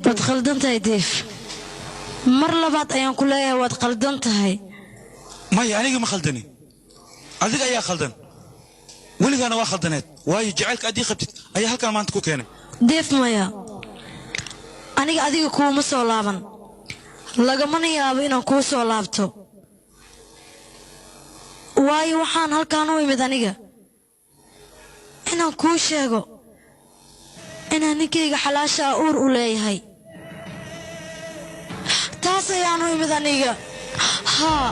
waad khaldan tahay deef mar labaad ayaan ku leeyahay waad khaldan tahay maya aniga ma khaldani adiga ayaa khaldan weligaana waa khaldaneed waayo jacaylka adii qabtid ayaa halkan maanta ku keenay deef maya aniga adiga kuuma soo laaban lagamana yaabo inaan kuu soo laabto waayo waxaan halkaan u imid aniga inaan kuu sheego inaan ninkayga xalaasha uur u leeyahay taas ayaan u imid aniga haa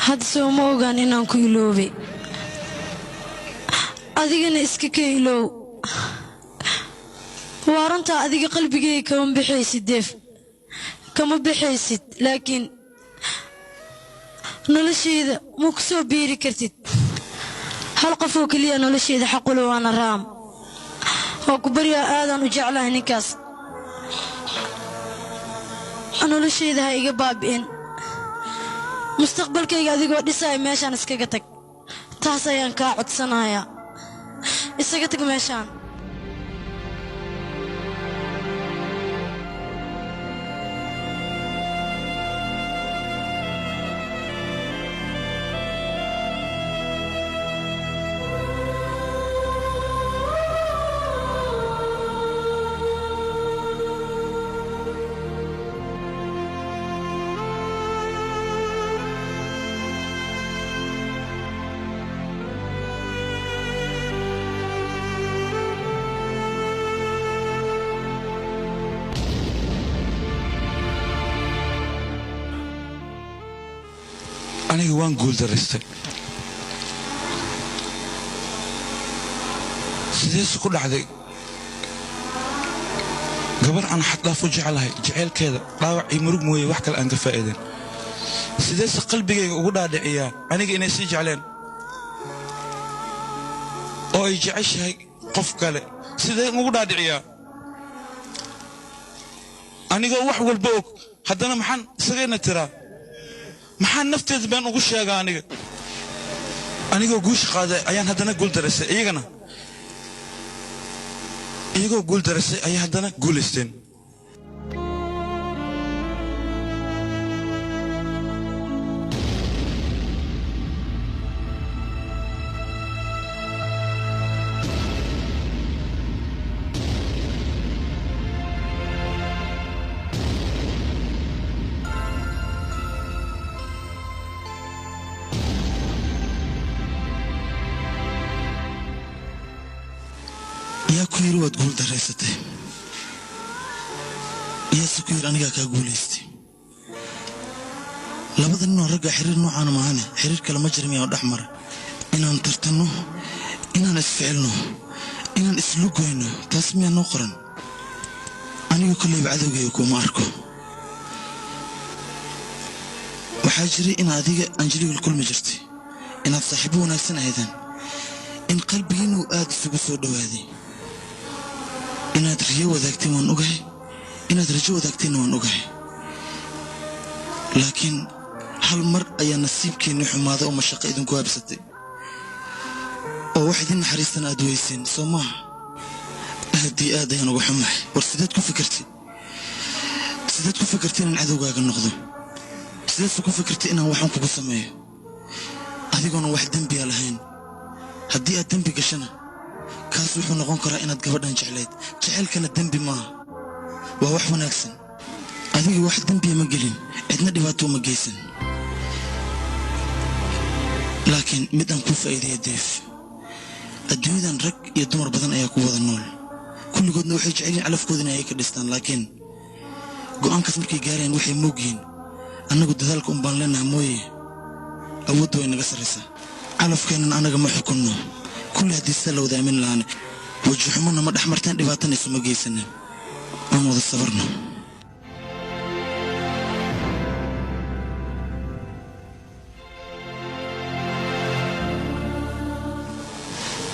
hadda soo ma ogaan inaan ku iloobay adigana iska ka iloow waa runtaa adiga qalbigayga kama bixaysid deef kama bixaysid laakiin noloshayda ma ku soo biiri kartid hal qof oo keliya noloshayda xaqule waana raam waa ku baryaa aadaan u jeclahay ninkaas noloshayda ha iga baabi'in mustaqbalkayga adigoo dhisaya meeshaan iskaga tag taas ayaan kaa codsanayaa isaga tag meeshaan aniga waan guul daraystay sidees ku dhacday gabar aan xad dhaaf u jecelahay jaceylkeeda dhaawac iyo murug mooye wax kale aan ka faa'iidin sidees qalbigayga ugu dhaadhiciyaa aniga inay sii jecleen oo ay jeceshahay qof kale sidee ugu dhaadhiciyaa anigoo wax walba og haddana maxaan isagayna tiraa maxaan nafteeda baan ugu sheegaa anigoo guusha qaaday ayaan haddana guul daraysay iyagoo guul daraysay ayay haddana guulaysteen yaa ku yiri waad guul daraysatay yaa ku yiri aniga ka guulaystay labada nin oo ragga xiriir noocan ma ahane xiriir kale ma jirmi oo dhaxmar inaan tartano inaan isficilno inaan islugoyno taas miyaa noo qoran aniga kulay cadawgay kuma arko waxaa jiray in adiga anjiliga kulmi jirtay inaad saaxiibo wanaagsan ahaydeen in qalbigiinu aad isugu soo dhawaaday inaad riyo wadaagteen waan ogahay inaad rajo wadaagteen waan ogahay laakiin hal mar ayaa nasiibkeenu xumaaday oo mashaqo idinku habsatay oo wax idin naxariistan aad weyseen soo maaha aad ayaan uga xumahay war sideed ku fikirtay inaan cadowgaaga noqdo sideed ku fikirtay inaan waxaan kugu sameeyo adigoona wax dembiya lahayn haddii aad dembi gashana kaas wuxuu noqon karaa inaad gabadhan jeclayd jacaylkana dembi maaha waa wax wanaagsan adiga wax dembiya ma gelin cidna dhibaato ma geysan laakiin mid aan ku faa'iideeyo deef adduunyadan rag iyo dumar badan ayaa ku wada nool kulligoodna waxay jecel yihiin calafkoodina ay ka dhistaan laakiin go'aankaas markay gaareen waxay moogyihiin annagu dadaalka un baan leenahay mooye awoodda way naga sarraysaa calafkeennan annaga ma xukunno kulli haddii sida la wada aamin lahaana wajixumana ma dhex marteen dhibaatana isuma geysanin aan wada sabarno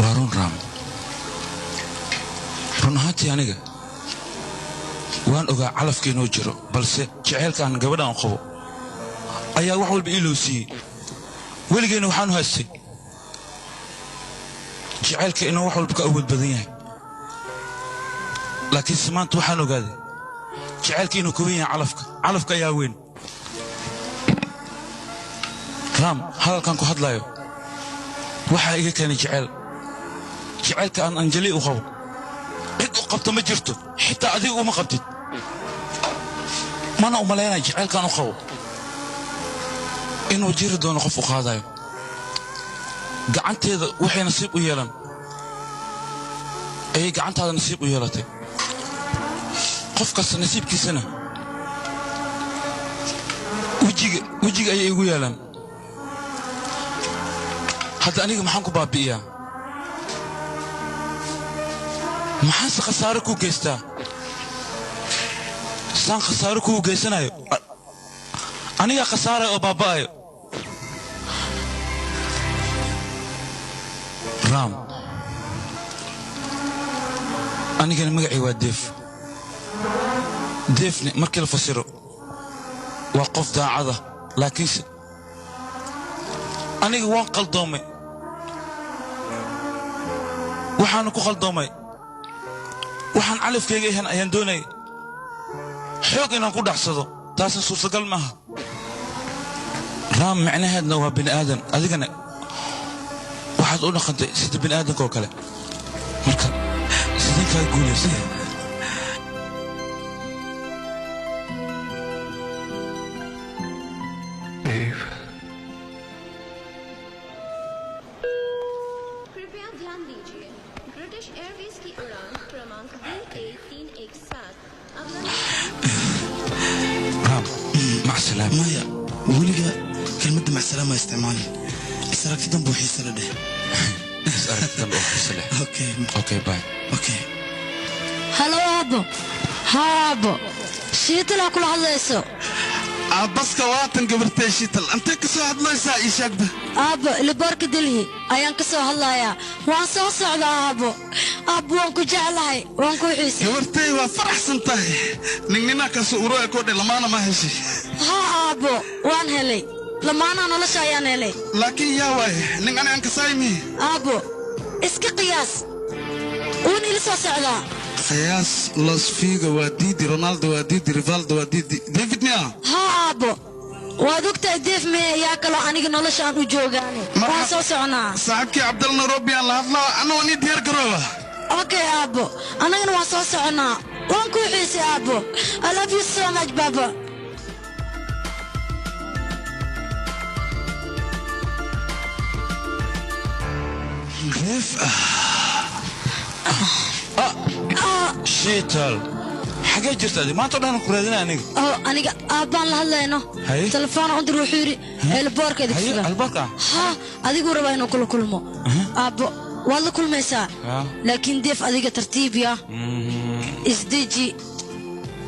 waarun raam run ahaantii aniga waan ogaa calafkeenoo jiro balse jaceylkaan gabadhaan qabo ayaa wax walba ii loo siiyey weligeyna waxaanu haystay jacaylka inuu wax walba ka awood badan yahay laakiinse maanta waxaan ogaaday jacaylka inuu ka weyn yahay calafka ayaa weyn raam hadalkan ku hadlayo waxaa iga keenay jacaylka aan anjali u qabo cid u qabto ma jirto xitaa adiga uma qabtid mana umalaynaya jacaylkaan u qabo inuu jiri doono qof u qaadayo gacanteeda waxay nasiib u yeelan ayay gacantaada nasiib u yeelatay qof kasta nasiibkiisana wejiga ayay igu yeelaan hadda aniga maxaan ku baabi'iyaa maxaanse khasaare kuu geystaa saan khasaare kuu geysanayo anigaa khasaaraya oo baaba'ayo raam anigana magacii waa deefne markii la fasiro waa qof daacada laakiinse aniga waan qaldoomay waxaanu ku qaldoomay waxaan calafkayga ahan ayaan doonayay xoog inaan ku dhacsado taasna suurtagal maaha raam macnaheedna waa bini aadan adigana waxaad u dhaqantay sida bini aadankoo kale marka sideen kaa guulaysay maya weliga kelmadda macsalaama isticmaalin isaragtidan buu xiisa la dheh halo aabbo aabbo shiitalaa kula hadlayso aabbaska waatan gabartay shiital antee ka soo hadlaysaa ii sheegba aabbo liboorka delhi ayaan ka soo hadlayaa waan soo socdaa aabbo waan ku jeclahay waan ku xiisay gabartay waa faraxsan tahay ninninaa kasu uroo ee koodhe lamaana ma heshay haa aabbo waan helay lamaanaa nolosha ayaan helay laakiin yaa waaye nin anigan kasaaymi aabbo iska qiyaas uun ila soo socdaa qiyaas los figo waa diidi ronaldo waa diidi rivaldo waa diidi david mia haa aabbo waad ogtahay deef mee yaa kaloo aniga nolosha aan u joogaane waan soo soconaa saaxiibkii cabdal nairobi aan la hadlaa anoo nii diyaar garooba okay aabbo annagana waan soo soconaa waan kuu xiisay aabbo I love you so much baba deef shiital xagee jirta adi maanta o dhan ku raadina aniga aabbaan la hadlayno telefoon undir wuxuu yidhi eelboorkeeda kusugan haa adiguu rabaa inuu kula kulmo aabbo waad la kulmaysaa laakiin deef adiga tartiibiya isdeji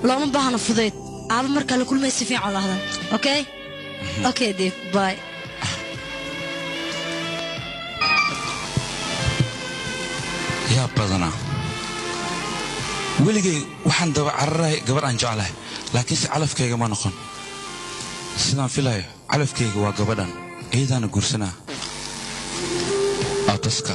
looma baahno fudayd aabba markaa la kulmay si fiican la hadal okay deef bye yaa badanaa weligay waxaan daba cararahay gabar aan jeclahay laakiinse calafkayga ma noqon sidaan filayo calafkayga waa gabadhan iyadaana guursanaa aataska